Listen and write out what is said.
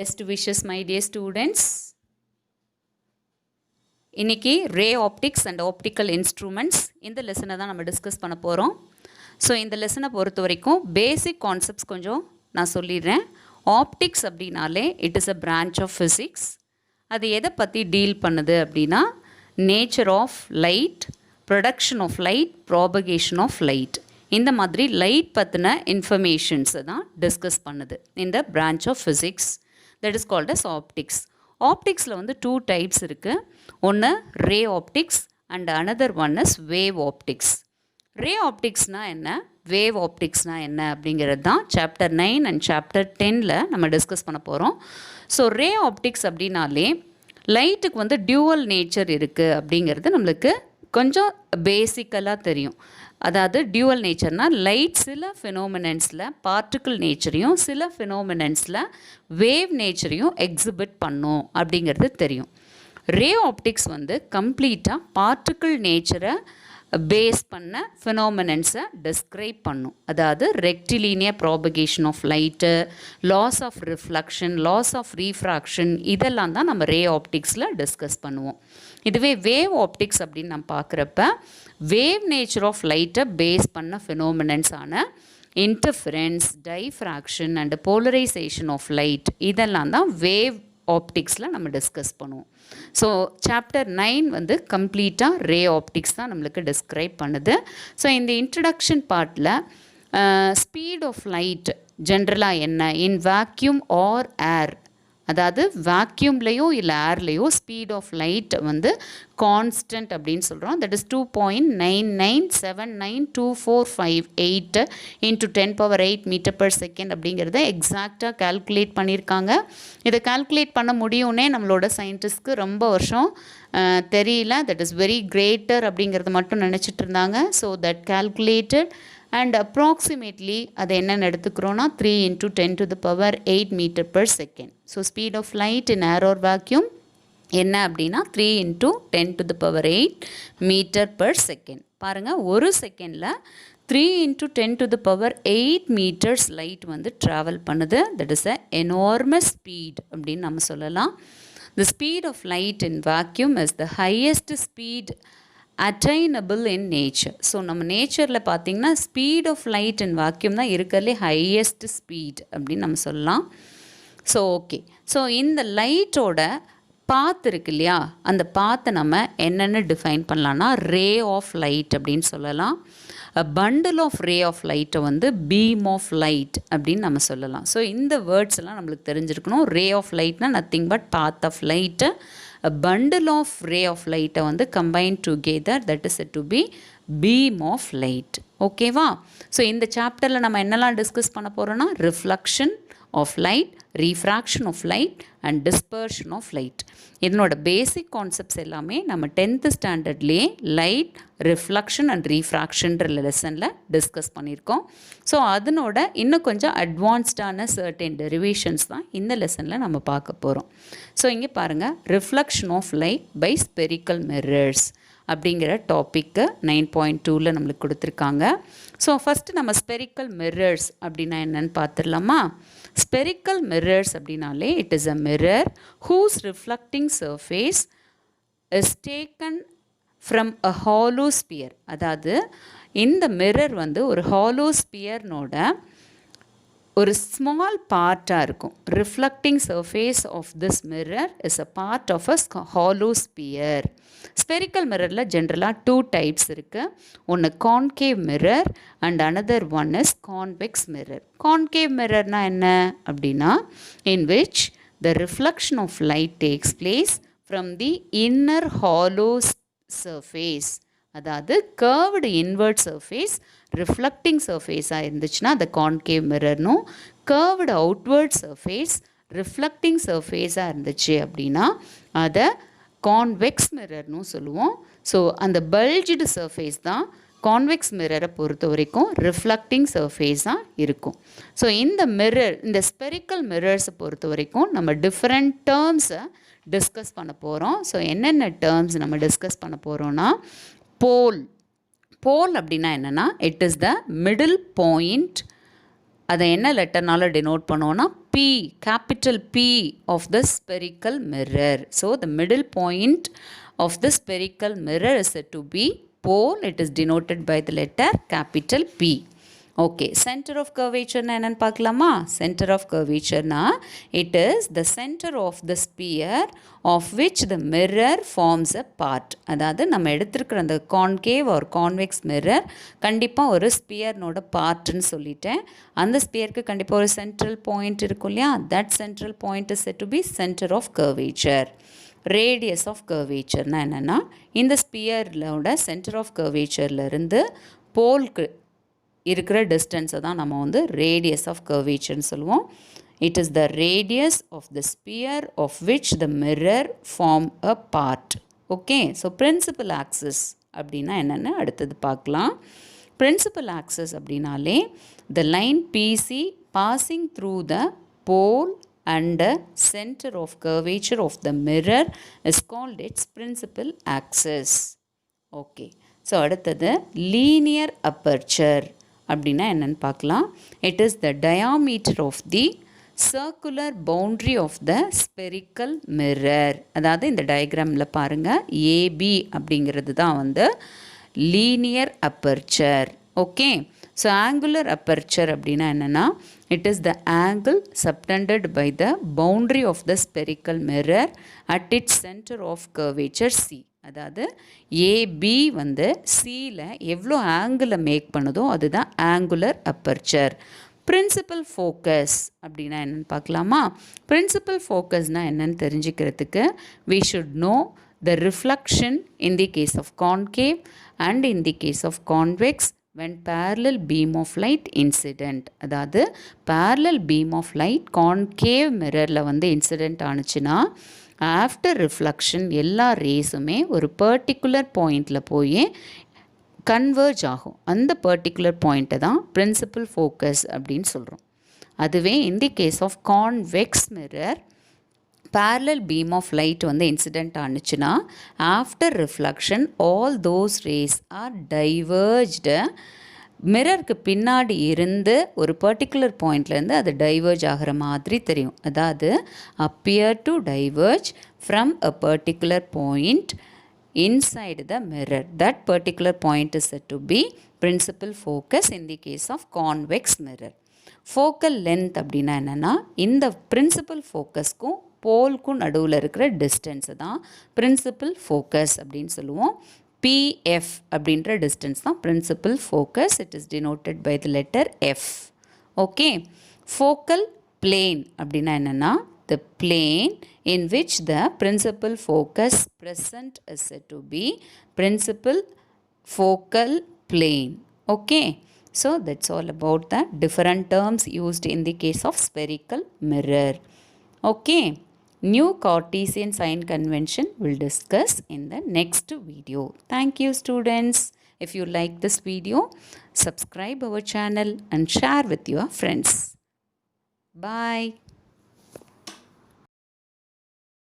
Best wishes my dear students. இன்னைக்கு ray optics and optical instruments இந்த லெசனை தான் நம்ம டிஸ்கஸ் பண்ண போகிறோம். ஸோ இந்த லெசனை பொறுத்த வரைக்கும் பேசிக் கான்செப்ட்ஸ் கொஞ்சம் நான் சொல்லிடுறேன். ஆப்டிக்ஸ் அப்படின்னாலே it is a branch of physics. அது எதை பற்றி டீல் பண்ணுது அப்படின்னா nature of light, production of light, propagation of light, இந்த மாதிரி லைட் பற்றின இன்ஃபர்மேஷன்ஸை தான் டிஸ்கஸ் பண்ணுது இந்த branch of physics. That is called as optics. ஆப்டிக்ஸில் வந்து 2 டைப்ஸ் இருக்குது. ஒன்று ray optics and another one is wave optics. Ray ஆப்டிக்ஸ்னால் என்ன, வேவ் ஆப்டிக்ஸ்னால் என்ன அப்படிங்கிறது தான் சாப்டர் 9 அண்ட் சாப்டர் 10ல் நம்ம டிஸ்கஸ் பண்ண போகிறோம். ஸோ ரே ஆப்டிக்ஸ் அப்படின்னாலே லைட்டுக்கு வந்து டியூவல் நேச்சர் இருக்குது அப்படிங்கிறது நம்மளுக்கு கொஞ்சம் பேசிக்கலாக தெரியும். அதாவது டியூவல் நேச்சர்னால் லைட் சில ஃபினோமினன்ஸில் பார்ட்டிக்கிள் நேச்சரையும் சில ஃபினோமினன்ஸில் வேவ் நேச்சரையும் எக்ஸிபிட் பண்ணும் அப்படிங்கிறது தெரியும். ரே ஆப்டிக்ஸ் வந்து கம்ப்ளீட்டாக பார்ட்டிக்கிள் நேச்சரை பேஸ் பண்ண ஃபினோமினன்ஸை டிஸ்கிரைப் பண்ணும். அதாவது rectilinear propagation of light, laws of reflection, laws of refraction, இதெல்லாம் தான் நம்ம ரே ஆப்டிக்ஸில் டிஸ்கஸ் பண்ணுவோம். இதுவே வேவ் ஆப்டிக்ஸ் அப்படின்னு நம்ம பார்க்குறப்ப வேவ் நேச்சர் ஆஃப் லைட்டை பேஸ் பண்ண ஃபினோமினன்ஸான interference, diffraction and polarization of light, இதெல்லாம் தான் வேவ் ஆப்டிக்ஸில் நம்ம டிஸ்கஸ் பண்ணுவோம். ஸோ சாப்டர் 9 வந்து கம்ப்ளீட்டாக ரே ஆப்டிக்ஸ் தான் நம்மளுக்கு டிஸ்கிரைப் பண்ணுது. ஸோ இந்த இன்ட்ரடக்ஷன் பார்ட்டில் ஸ்பீட் ஆஃப் லைட் ஜென்ரலாக என்ன, இன் வேக்யூம் ஆர் ஏர், அதாவது வேக்யூம்லேயோ இல்லை ஏர்லேயோ ஸ்பீட் ஆஃப் லைட் வந்து கான்ஸ்டன்ட் அப்படின்னு சொல்கிறோம். தட் இஸ் 2.99792458 இன்ட்டு 10⁸ மீட்டர்/செகண்ட் அப்படிங்கிறத எக்ஸாக்டாக கால்குலேட் பண்ணியிருக்காங்க. இதை கால்குலேட் பண்ண முடியும்னே நம்மளோட சயின்டிஸ்ட்க்கு ரொம்ப வருஷம் தெரியல. தட் இஸ் வெரி கிரேட்டர் அப்படிங்கிறது மட்டும் நினச்சிட்டு இருந்தாங்க. So that calculated and approximately அதை என்னென்னு எடுத்துக்கிறோன்னா 3 × 10⁸ மீட்டர்/செகண்ட். So speed of light in air or vacuum என்ன அப்படின்னா 3 × 10⁸ மீட்டர்/செகண்ட். பாருங்கள், ஒரு செகண்டில் 3 × 10⁸ மீட்டர்ஸ் லைட் வந்து ட்ராவல் பண்ணுது. That is a enormous speed அப்படின்னு நம்ம சொல்லலாம். The speed of light in vacuum is the highest speed attainable in nature. So நம்ம நேச்சரில் பார்த்திங்கன்னா speed of light in vacuum தான் இருக்கிறதுலே ஹையஸ்ட் ஸ்பீட் அப்படின்னு நம்ம சொல்லலாம். ஸோ ஓகே, ஸோ இந்த லைட்டோட பாத் இருக்கு இல்லையா, அந்த பாத்தை நம்ம என்னென்னு டிஃபைன் பண்ணலான்னா ரே ஆஃப் லைட் அப்படின்னு சொல்லலாம். பண்டில் ஆஃப் ரே ஆஃப் லைட்டை வந்து பீம் ஆஃப் லைட் அப்படின்னு நம்ம சொல்லலாம். ஸோ இந்த வேர்ட்ஸ் எல்லாம் நம்மளுக்கு தெரிஞ்சிருக்கணும். ரே ஆஃப் லைட்னா nothing but path of light. Bundle of ray of லைட்டை வந்து combine together, that is to be beam of light. ஓகேவா? ஸோ இந்த சாப்டரில் நம்ம என்னெல்லாம் டிஸ்கஸ் பண்ண போகிறோன்னா reflection of light, refraction of light and dispersion of light. இதனோட பேசிக் கான்செப்ட்ஸ் எல்லாமே நம்ம 10th ஸ்டாண்டர்ட்லேயே லைட், ரிஃப்ளக்ஷன் அண்ட் ரீஃப்ராக்ஷன்ற லெசனில் டிஸ்கஸ் பண்ணியிருக்கோம். ஸோ அதனோட இன்னும் கொஞ்சம் அட்வான்ஸ்டான சர்டன் டெரிவேஷன்ஸ் தான் இந்த லெசனில் நம்ம பார்க்க போகிறோம். ஸோ இங்கே பாருங்கள், reflection of light by spherical mirrors அப்படிங்கிற டாப்பிக்கு 9.2ல் நம்மளுக்கு கொடுத்துருக்காங்க. ஸோ ஃபஸ்ட்டு நம்ம ஸ்பெரிக்கல் மிரர்ஸ் அப்படின்னா என்னென்னு பார்த்துடலாமா? ஸ்பெரிக்கல் மிரர்ஸ் அப்படின்னாலே it is a mirror whose reflecting surface is taken from a hollow sphere. அதாவது இந்த மிரர் வந்து ஒரு ஹாலோ ஸ்பியர்னோட ஒரு ஸ்மால் பார்ட்டாக இருக்கும். Reflecting surface of this mirror is a part of a hollow sphere. Spherical மிரரில் ஜென்ரலாக 2 டைப்ஸ் இருக்குது. ஒன்று concave mirror and another one is convex mirror. Concave மிரர்னால் என்ன அப்படின்னா in which the reflection of light takes place from the inner hollow surface. அதாவது curved inward surface reflecting சர்ஃபேஸாக இருந்துச்சுன்னா அது கான்கேவ் மிரர்னும், கர்வ்டு அவுட்வர்ட் சர்ஃபேஸ் ரிஃப்ளெக்டிங் சர்ஃபேஸாக இருந்துச்சு அப்படின்னா அதை கான்வெக்ஸ் மிரர்னும் சொல்லுவோம். ஸோ அந்த பல்ஜ்டு சர்ஃபேஸ் தான் கான்வெக்ஸ் மிரரை பொறுத்த வரைக்கும் ரிஃப்ளெக்டிங் சர்ஃபேஸாக இருக்கும். ஸோ இந்த மிரர், இந்த ஸ்பெரிக்கல் மிரர்ஸை பொறுத்த வரைக்கும் நம்ம டிஃப்ரெண்ட் டேர்ம்ஸை டிஸ்கஸ் பண்ண போகிறோம். ஸோ என்னென்ன டேர்ம்ஸ் நம்ம டிஸ்கஸ் பண்ண போகிறோன்னா போல். போல் அப்படின்னா என்னென்னா it is the middle point. அதை என்ன லெட்டர்னால டினோட் பண்ணுவோன்னா P, capital P of the spherical mirror. So the middle point of the spherical mirror is said to be pole. It is denoted by the letter capital P. Okay, center of curvature na enna paakalama? Center of curvature na it is the center of the sphere of which the mirror forms a part. அதாவது நம்ம எடுத்திருக்கிற அந்த concave or convex mirror கண்டிப்பா ஒரு sphere நோட பார்ட்னு சொல்லிட்டேன். அந்த ஸ்பியருக்கு கண்டிப்பா ஒரு central point இருக்கும் இல்லையா? That central point is said to be center of curvature. Radius of curvature na என்னன்னா இந்த ஸ்பியர்லோட center of curvatureல இருந்து போல்க்கு இருக்கிற டிஸ்டன்ஸை தான் நம்ம வந்து ரேடியஸ் ஆஃப் கர்வேச்சர்னு சொல்லுவோம். It is the radius of the sphere of which the mirror form a part. Okay, so principal axis அப்படின்னா என்னென்னு அடுத்தது பார்க்கலாம். பிரின்சிபல் ஆக்சிஸ் அப்படின்னாலே the line PC passing through the pole and centre of curvature of the mirror is called its principal axis. Okay, so அடுத்தது linear aperture அப்படின்னா என்னென்னு பார்க்கலாம். It is the diameter of the circular boundary of the spherical mirror. அதாவது இந்த டயக்ராமில் பாருங்கள், AB அப்படிங்கிறது தான் வந்து linear aperture. Okay, so angular aperture அப்படின்னா என்னென்னா it is the angle subtended by the boundary of the spherical mirror at its centre of curvature C. அதாவது AB வந்து சியில் எவ்வளோ ஆங்கிளை மேக் பண்ணுதோ அதுதான் ஆங்குலர் அப்பர்ச்சர். பிரின்சிபல் ஃபோக்கஸ் அப்படின்னா என்னென்னு பார்க்கலாமா? பிரின்சிபல் ஃபோக்கஸ்னால் என்னென்னு தெரிஞ்சுக்கிறதுக்கு we should know the reflection in the case of concave and in the case of convex when parallel beam of light incident. அதாவது parallel beam of light concave mirrorல வந்து incident ஆணுச்சுன்னா after reflection எல்லா ரேஸுமே ஒரு particular பாயிண்டில் போய் converge ஆகும். அந்த particular பாயிண்ட்டை தான் பிரின்சிபல் ஃபோக்கஸ் அப்படின்னு சொல்கிறோம். அதுவே in the case of convex mirror parallel beam of light வந்து இன்சிடெண்ட் ஆணுச்சுன்னா after reflection all those rays are diverged. மிரருக்கு பின்னாடி இருந்து ஒரு பர்டிகுலர் பாயிண்ட்லேருந்து அது டைவர்ஜ் ஆகிற மாதிரி தெரியும். அதாவது appear to diverge from a particular point inside the mirror. That particular point is said to be principal focus in the case of convex mirror. Focal length அப்படின்னா என்னென்னா இந்த பிரின்சிபல் ஃபோக்கஸ்க்கும் போல்க்கும் நடுவில் இருக்கிற டிஸ்டன்ஸை தான் பிரின்சிபல் ஃபோக்கஸ் அப்படின்னு சொல்லுவோம். PF அப்படின்ற distance தான் principal focus. It is denoted by the letter F. Okay, focal plane அப்படின்னா என்னென்னா the plane in which the principal focus present is said to be principal focal plane. Okay, so that's all about the different terms used in the case of spherical mirror. Okay, new Cartesian sign convention we'll discuss in the next video. Thank you students. If you like this video, subscribe our channel and share with your friends. Bye.